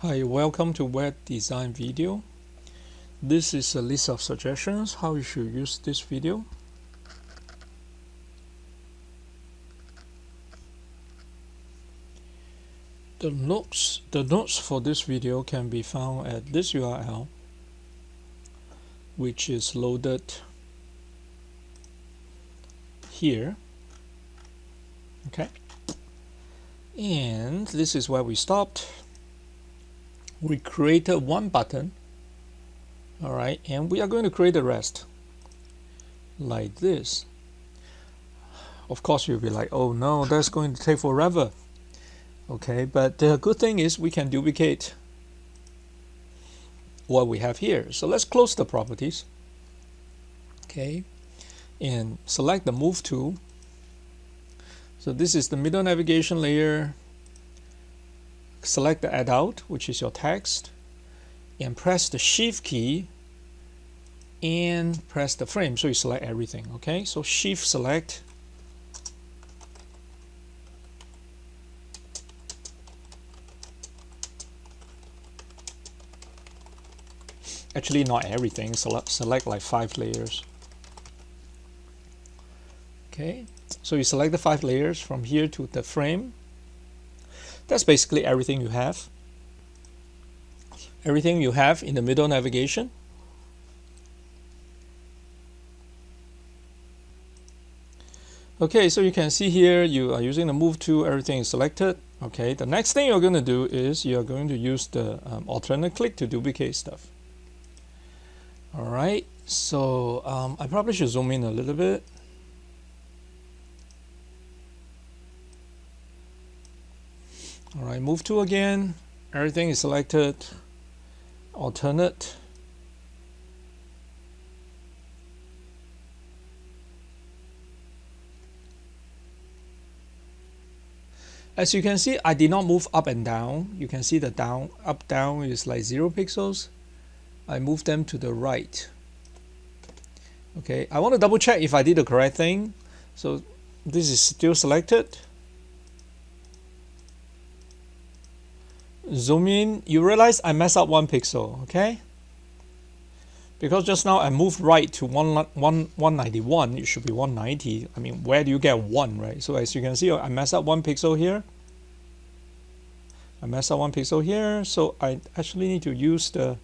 Hi, welcome to Web Design video. This is a list of suggestions how you should use this video. The notes for this video can be found at this URL, which is loaded here. Okay, and this is where we stopped. We created one button. All right, and we are going to create the rest like this. Of course, you'll be like, oh no, that's going to take forever. Okay, but the good thing is we can duplicate what we have here. So let's close the properties. Okay, and select the move tool. So this is the middle navigation layer. Select the add out, which is your text, and press the shift key and press the frame, so you select everything. Okay, so shift select, actually not everything, select like 5 layers. Okay, so you select the 5 layers from here to the frame. That's basically everything you have. Everything you have in the middle navigation. Okay, so you can see here you are using the move tool, everything is selected. Okay, the next thing you're going to do is you're going to use the alternate click to duplicate stuff. Alright, so I probably should zoom in a little bit. Alright, move tool again, everything is selected, alternate. As you can see, I did not move up and down. You can see the up down is like 0 pixels. I moved them to the right. Okay, I want to double check if I did the correct thing. So this is still selected. Zoom in, you realize I messed up 1 pixel, okay? Because just now I moved right to 191, it should be 190. I mean, where do you get 1, right? So as you can see, I messed up 1 pixel here. I messed up 1 pixel here, so I actually need to use the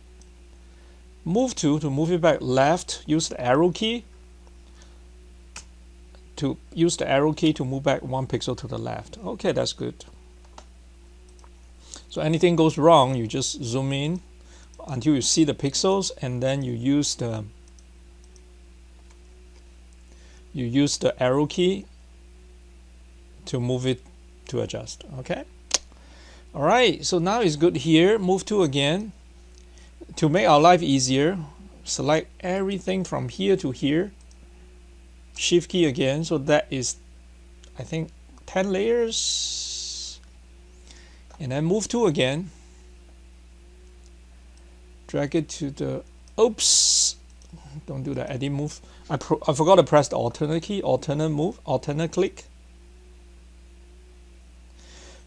move tool to move it back left, use the arrow key to move back 1 pixel to the left. Okay, that's good. So anything goes wrong, you just zoom in until you see the pixels, and then you use the arrow key to move it to adjust. Okay. All right. So now it's good here. Move to again to make our life easier. Select everything from here to here. Shift key again. So that is, I think, 10 layers. And then move to again. Drag it to the, oops, don't do the edit move. I forgot to press the alternate key, alternate move, alternate click.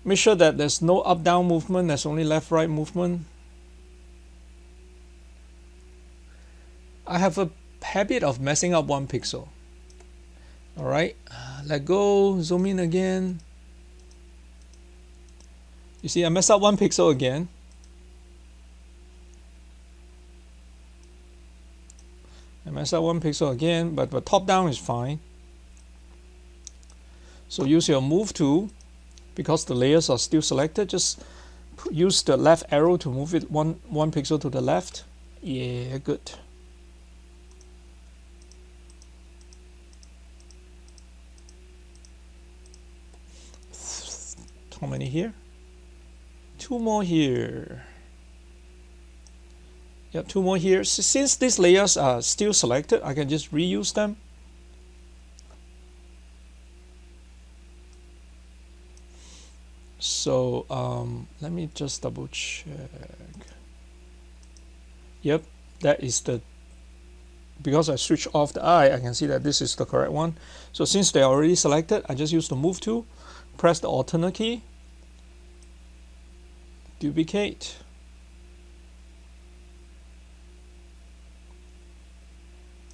Make sure that there's no up down movement, there's only left right movement. I have a habit of messing up 1 pixel. Alright, let go, zoom in again. You see, I messed up 1 pixel again. I messed up 1 pixel again, but the top down is fine. So use your move tool, because the layers are still selected, just use the left arrow to move it one pixel to the left. Yeah, good. How many here? 2 more here. Yeah, 2 more here. Since these layers are still selected, I can just reuse them. So let me just double check. Yep, that is the, because I switched off the eye, I can see that this is the correct one. So since they're already selected, I just use the move tool, press the alternate key, duplicate,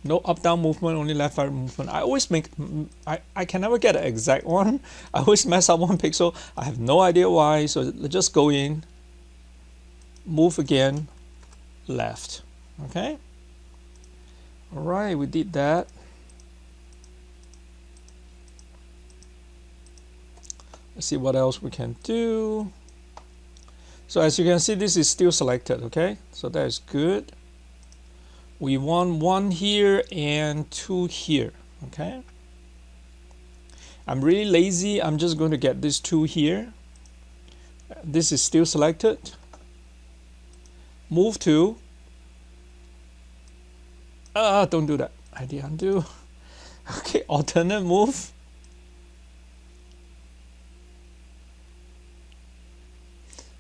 No up down movement, only left right movement. I always make I can never get an exact one. I always mess up one pixel. I have no idea why. So let's just go in, move again, left. Okay. All right, we did that. Let's see what else we can do. So as you can see, this is still selected. Okay, so that is good. We want 1 here and 2 here. Okay, I'm really lazy. I'm just going to get this 2 here. This is still selected. Move to. Don't do that. ID undo. Okay, alternate move.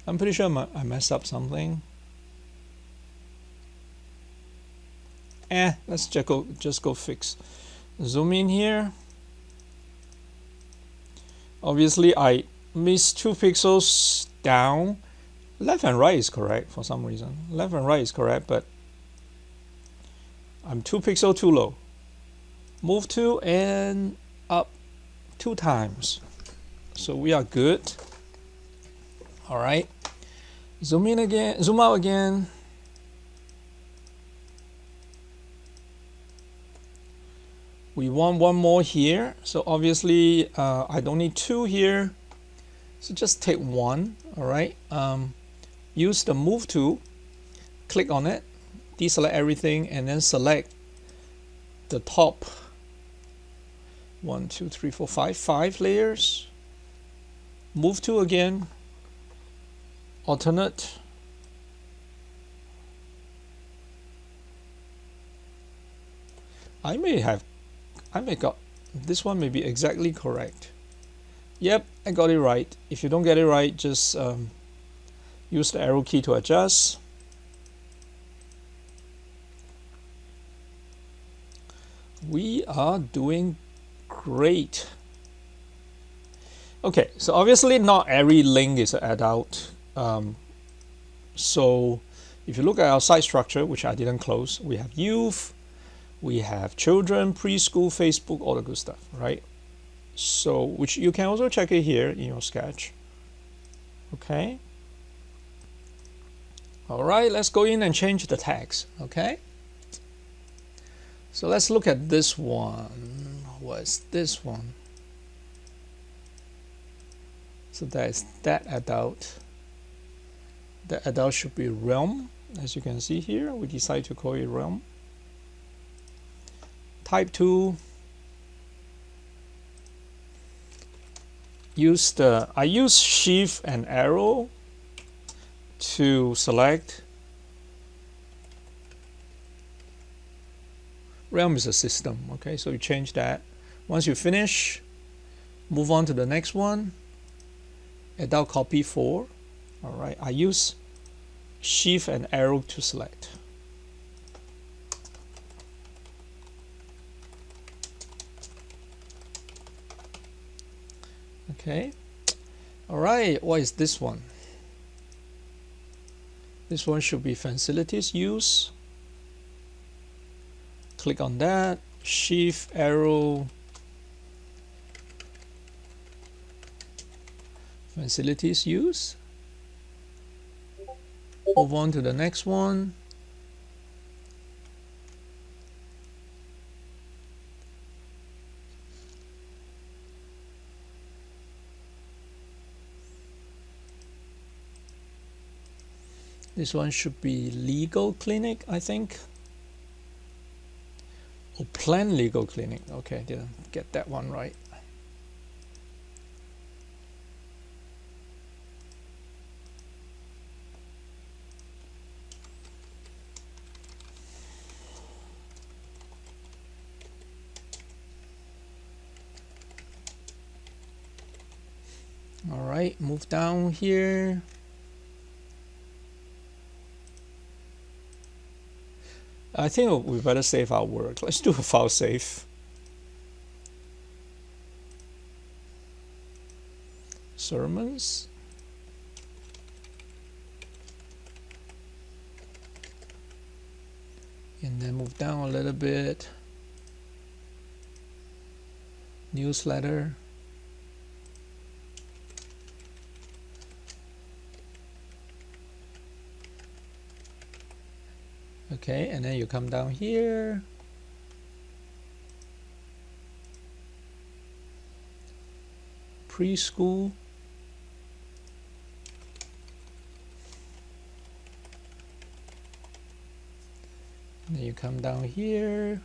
I'm pretty sure I messed up something. Let's just go fix. Zoom in here. Obviously, I missed 2 pixels down. Left and right is correct for some reason. Left and right is correct, but I'm 2 pixels too low. Move to and up 2 times. So we are good. All right. Zoom in again. Zoom out again. We want 1 more here. So obviously, I don't need 2 here. So just take 1. All right. Use the move tool. Click on it. Deselect everything and then select the top 1, 2, 3, 4, 5 layers. Move to again. Alternate. I may got this one may be exactly correct. Yep, I got it right. If you don't get it right, just use the arrow key to adjust. We are doing great. Okay, so obviously not every link is an adult. So if you look at our site structure, which I didn't close, we have youth, we have children, preschool, Facebook, all the good stuff, right? So which you can also check it here in your sketch. Okay. All right, let's go in and change the tags. Okay. So let's look at this one. What's this one? So that is that adult. The adult should be realm. As you can see here, we decide to call it realm. Type 2. I use shift and arrow to select. Realm is a system. Okay, so you change that. Once you finish, move on to the next one. Adult copy 4. All right, I use shift and arrow to select. Okay. All right, what is this one? This one should be facilities use. Click on that, shift arrow, facilities use. Move on to the next one. This one should be legal clinic, I think. Oh, plan legal clinic. Okay, didn't get that one right. All right, move down here. I think we better save our work. Let's do a file save. Sermons. And then move down a little bit. newsletter. Okay, and then you come down here. Preschool. And then you come down here.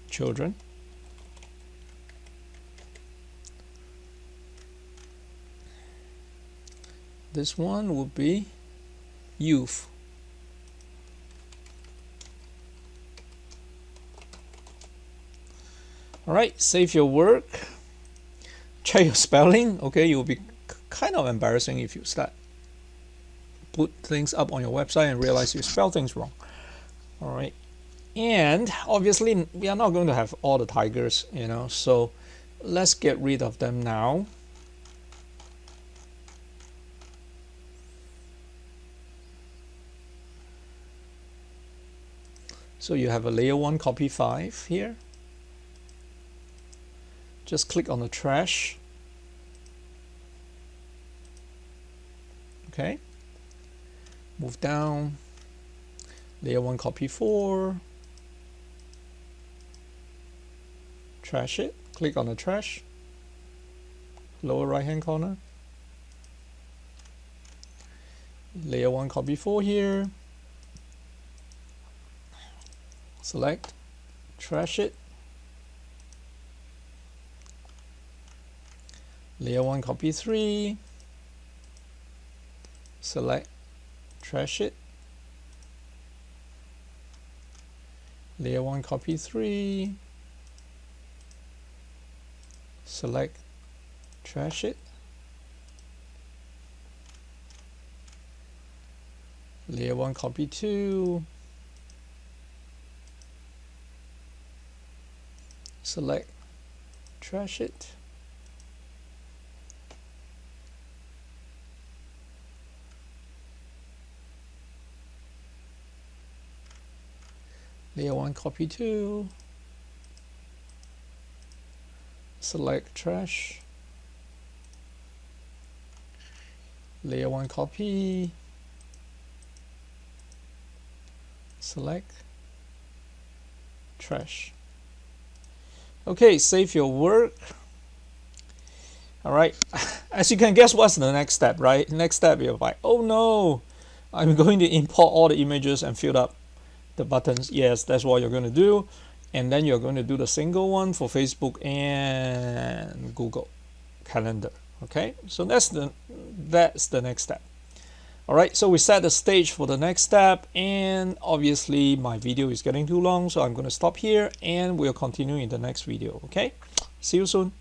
Children. This one would be youth. All right, save your work. Check your spelling. Okay, you'll be kind of embarrassing if you start put things up on your website and realize you spell things wrong. All right, and obviously we are not going to have all the tigers, you know, so let's get rid of them now. So you have a layer 1 copy 5 here. Just click on the trash. Okay. Move down. Layer 1 copy 4. Trash it. Click on the trash. Lower right hand corner. Layer 1 copy 4 here. Select, trash it. Layer 1 copy 3. Select, trash it. Layer 1 copy 3. Select, trash it. Layer 1 copy 2. Select, trash it. Layer 1 copy 2. Select, trash. Layer 1 copy. Select, trash. Okay, save your work. All right, as you can guess, what's the next step, right? Next step, you're like, oh no, I'm going to import all the images and fill up the buttons. Yes, that's what you're going to do. And then you're going to do the single one for Facebook and Google Calendar. Okay, so that's the next step. All right, so we set the stage for the next step, and obviously my video is getting too long, so I'm going to stop here and we'll continue in the next video. Okay, see you soon.